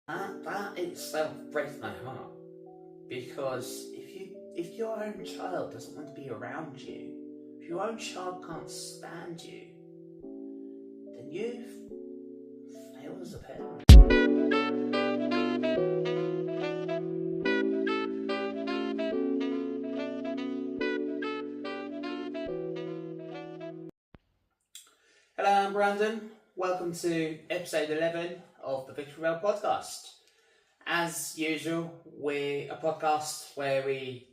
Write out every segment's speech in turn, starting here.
That itself breaks my heart, because if your own child doesn't want to be around you, if your own child can't stand you, then you've failed as a parent. Hello, I'm Brandon. Welcome to episode 11 of the thwir podcast. As usual, we're a podcast where we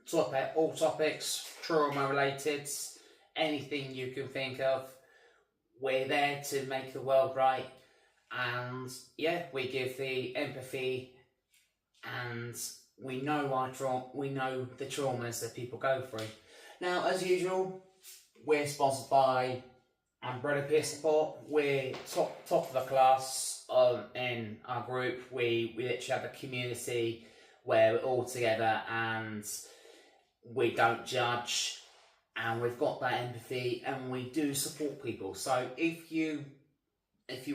talk about all topics, trauma related, anything you can think of. We're there to make the world right, and we give the empathy, and we know we know the traumas that people go through. Now, as usual, we're sponsored by Umbrella Peer Support. We're top of the class in our group. We literally have a community where we're all together and we don't judge, and we've got that empathy, and we do support people. So if you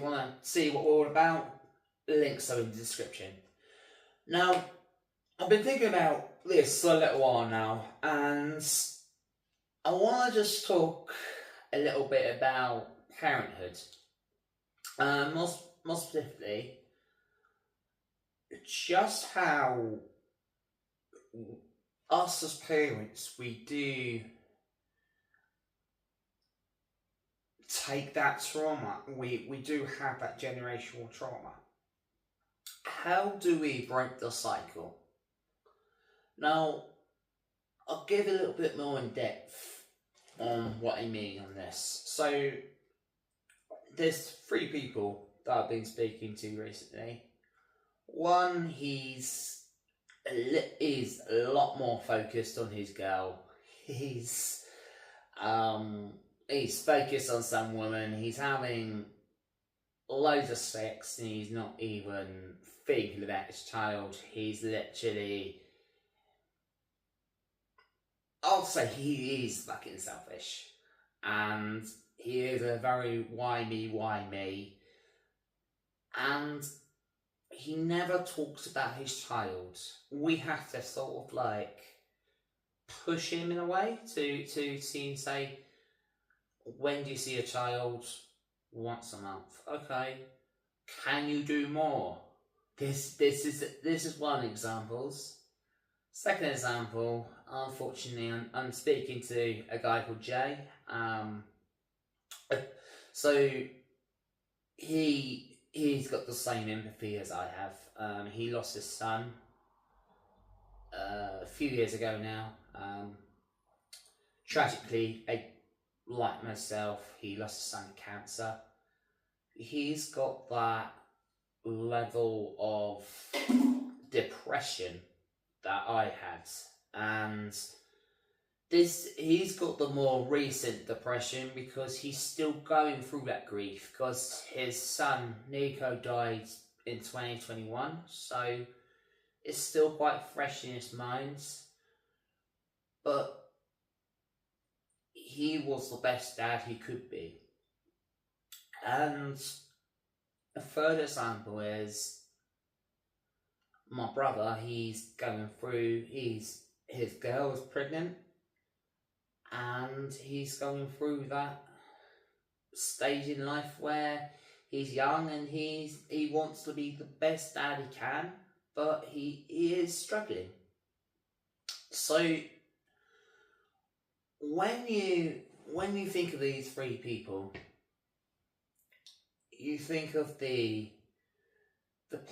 want to see what we're all about, links are in the description. Now, I've been thinking about this for a little while now, and I want to just talk a little bit about parenthood. More specifically, just how us as parents, we do take that trauma. We do have that generational trauma. How do we break the cycle? Now, I'll give a little bit more in depth on what I mean on this. So, there's 3 people that I've been speaking to recently. One, he's a lot more focused on his girl. He's focused on some woman. He's having loads of sex, and he's not even thinking about his child. He's literally, I'll say he is fucking selfish, and he is a very why me, and he never talks about his child. We have to sort of like push him in a way to see and say, when do you see a child? Once a month. Okay. Can you do more? This is one example. Second example, unfortunately, I'm speaking to a guy called Jay. So he's got the same empathy as I have. He lost his son a few years ago now. Tragically, like myself, he lost his son to cancer. He's got that level of depression that I had, and he's got the more recent depression because he's still going through that grief, because his son Nico died in 2021, so it's still quite fresh in his mind. But he was the best dad he could be. And a third example is my brother. He's going through, his girl is pregnant, and he's going through that stage in life where he's young and he wants to be the best dad he can, but he is struggling. So when you think of these 3 people, you think of the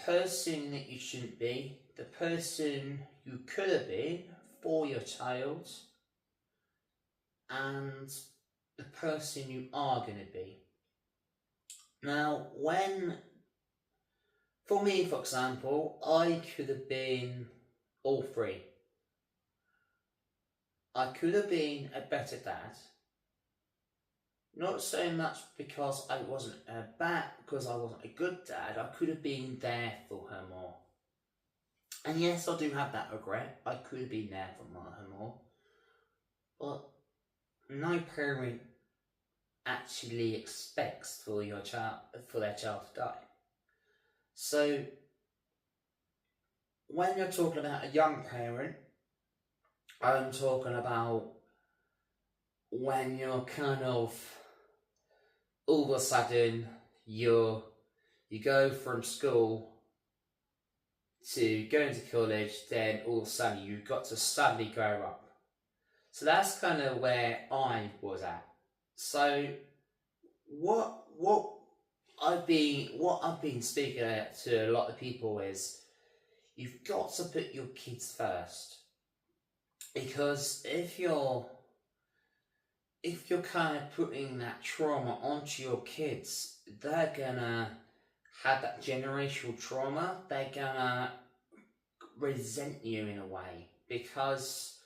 person that you shouldn't be, the person you could have been for your child, and the person you are going to be. Now, for me, for example, I could have been all 3. I could have been a better dad. Not so much because I wasn't a good dad. I could have been there for her more. And yes, I do have that regret. I could have been there for her more. But no parent actually expects for their child to die. So when you're talking about a young parent, I'm talking about when you're kind of all of a sudden you go from school to going to college, then all of a sudden you've got to suddenly grow up. So that's kind of where I was at. So what I've been speaking out to a lot of people is you've got to put your kids first, because if you're kind of putting that trauma onto your kids, they're gonna have that generational trauma. They're gonna resent you in a way, because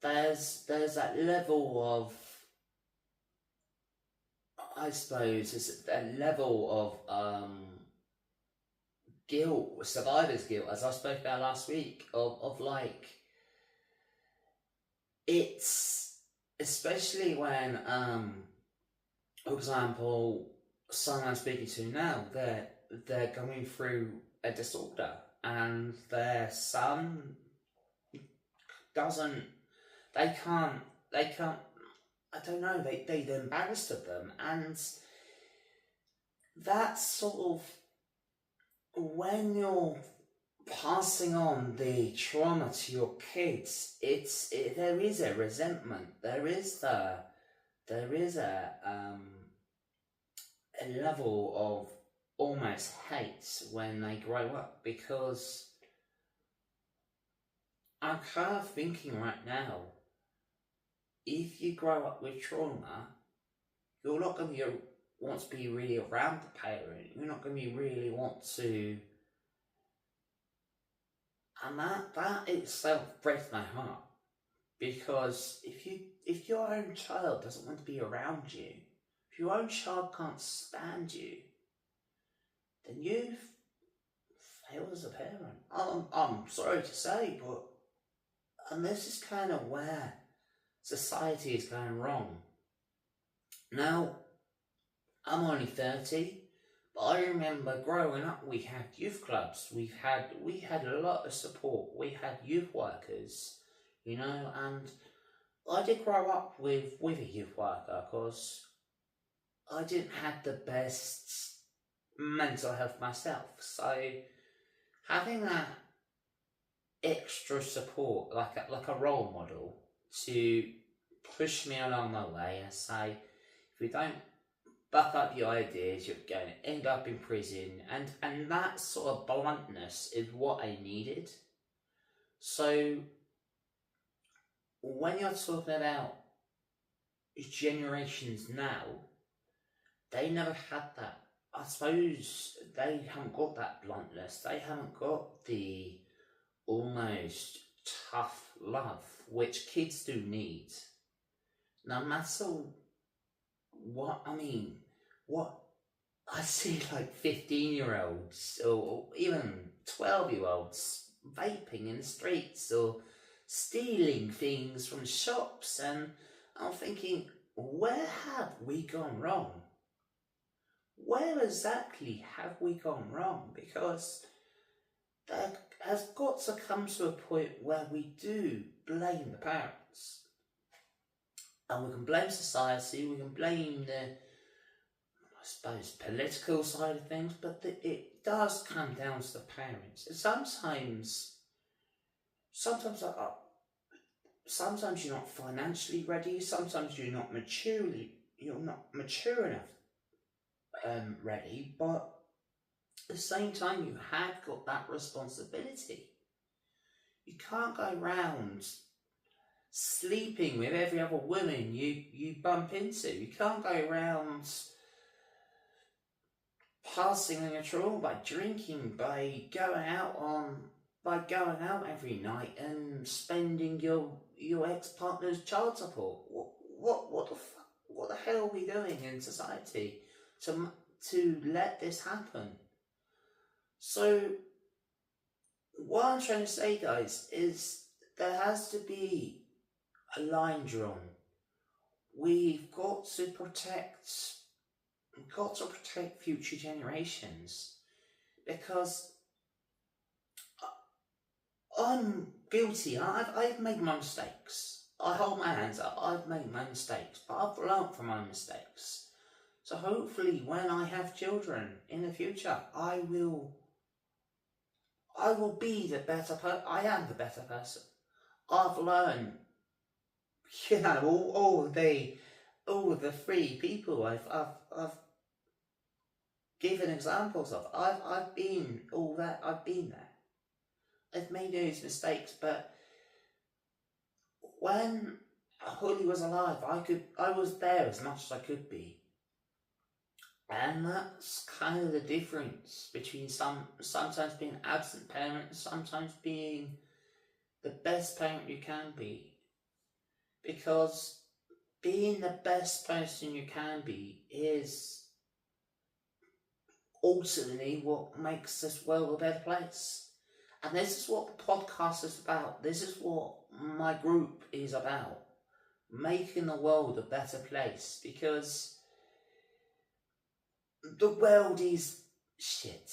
there's that level of, I suppose, it's a level of guilt, survivor's guilt, as I spoke about last week, of like, it's especially when for example, someone I'm speaking to now, they're going through a disorder, and their son doesn't, they can't, I don't know, they're embarrassed of them, and that's sort of, when you're passing on the trauma to your kids, there is a resentment, there is a level of almost hate when they grow up, because I'm kind of thinking right now, if you grow up with trauma, you're not going to want to be really around the parent, you're not going to really want to, and that itself breaks my heart, because if your own child doesn't want to be around you, if your own child can't stand you, then you've failed as a parent. I'm sorry to say, but, and this is kind of where society is going wrong. Now, I'm only 30, but I remember growing up, we had youth clubs, we had a lot of support, we had youth workers, and I did grow up with a youth worker, because I didn't have the best mental health myself, so having that extra support, like a role model, to push me along the way and say, if you don't buck up your ideas, you're going to end up in prison, and that sort of bluntness is what I needed. So when you're talking about generations now, they never had that. I suppose they haven't got that bluntness, they haven't got the almost tough love, which kids do need. No matter what I see, like 15-year-olds or even 12-year-olds vaping in the streets or stealing things from shops, and I'm thinking, where have we gone wrong? Where exactly have we gone wrong? Because there has got to come to a point where we do blame the parents. And we can blame society, we can blame the, I suppose, political side of things, but it does come down to the parents. And sometimes you're not financially ready, sometimes you're not mature enough ready, but at the same time you have got that responsibility. You can't go around sleeping with every other woman you bump into. You can't go around passing on your trauma by drinking, by going out every night and spending your ex-partner's child support. What the hell are we doing in society to let this happen? So what I'm trying to say, guys, is there has to be a line drawn. We've got to protect future generations, because I'm guilty. I've made my mistakes. I hold my hands up. I've made my mistakes, but I've learnt from my mistakes. So hopefully, when I have children in the future, I will be the better person. I am the better person. I've learned, all the three people I've given examples of. I've been all that. I've been there. I've made those mistakes, but when Holly was alive, I was there as much as I could be. And that's kind of the difference between sometimes being an absent parent, sometimes being the best parent you can be. Because being the best person you can be is ultimately what makes this world a better place. And this is what the podcast is about. This is what my group is about. Making the world a better place. Because the world is shit.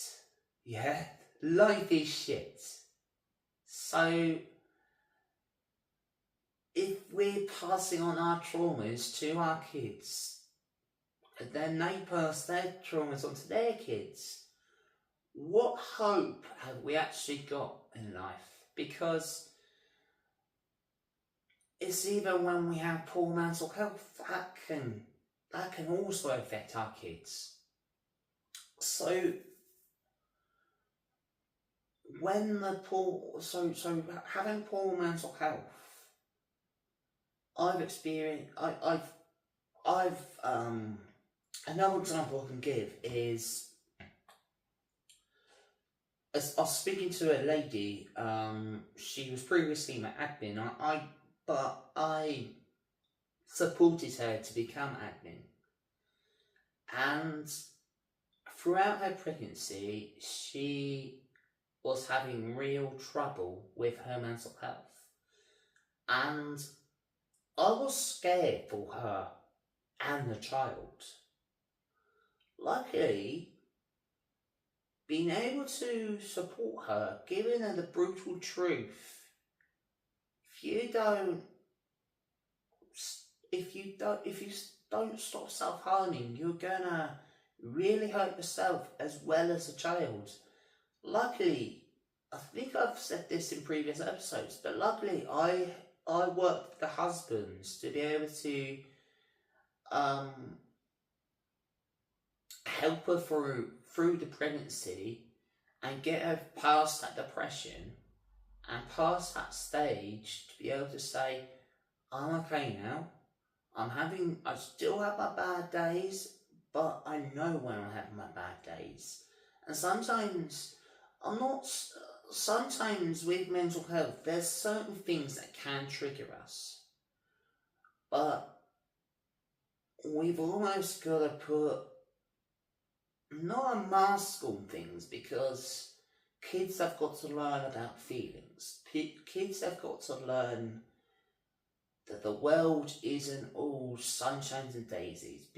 Yeah? Life is shit. So, if we're passing on our traumas to our kids, and then they pass their traumas on to their kids, what hope have we actually got in life? Because it's even when we have poor mental health, that can also affect our kids. So when having poor mental health, I've experienced. I've another example I can give is as I was speaking to a lady. She was previously my admin. But I supported her to become admin, and throughout her pregnancy, she was having real trouble with her mental health. And I was scared for her and the child. Luckily, being able to support her, giving her the brutal truth, if you don't stop self-harming, you're gonna really hurt yourself as well as the child. Luckily, I think I've said this in previous episodes, but luckily I worked with the husbands to be able to help her through the pregnancy and get her past that depression and past that stage to be able to say, I'm okay now. I still have my bad days, but I know when I'm having my bad days. And sometimes with mental health, there's certain things that can trigger us. But we've almost got to put not a mask on things, because kids have got to learn about feelings. Kids have got to learn that the world isn't all sunshines and daisies.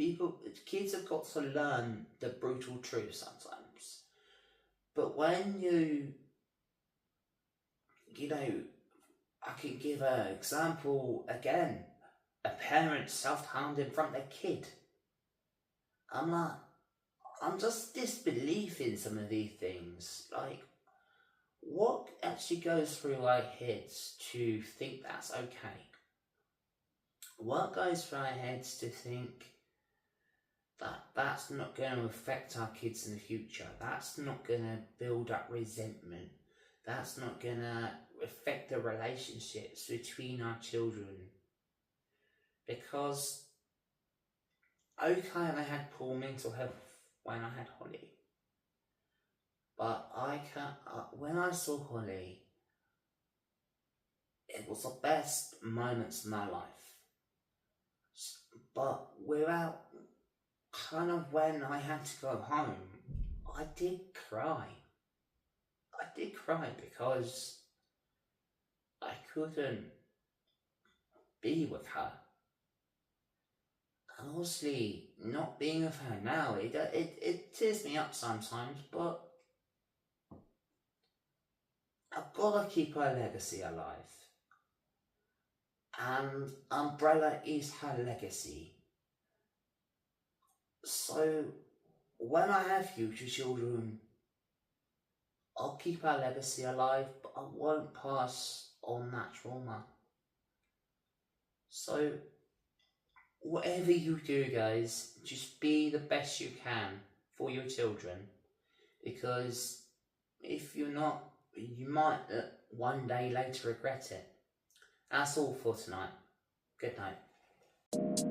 Kids have got to learn the brutal truth sometimes. But when I can give an example again. A parent self-harmed in front of their kid. I'm just disbelieving some of these things. Like, what actually goes through our heads to think that's okay? What goes through our heads to think that that's not going to affect our kids in the future? That's not going to build up resentment. That's not going to affect the relationships between our children. Because, okay, I had poor mental health when I had Holly. But when I saw Holly, it was the best moments of my life. But without, kind of when I had to go home, I did cry. Because I couldn't be with her. And obviously, not being with her now, it tears me up sometimes, but I've gotta keep her legacy alive. And Umbrella is her legacy. So when I have future children, I'll keep her legacy alive, but I won't pass on that trauma. So whatever you do, guys, just be the best you can for your children, because if you're not, you might one day later regret it. That's all for tonight. Good night.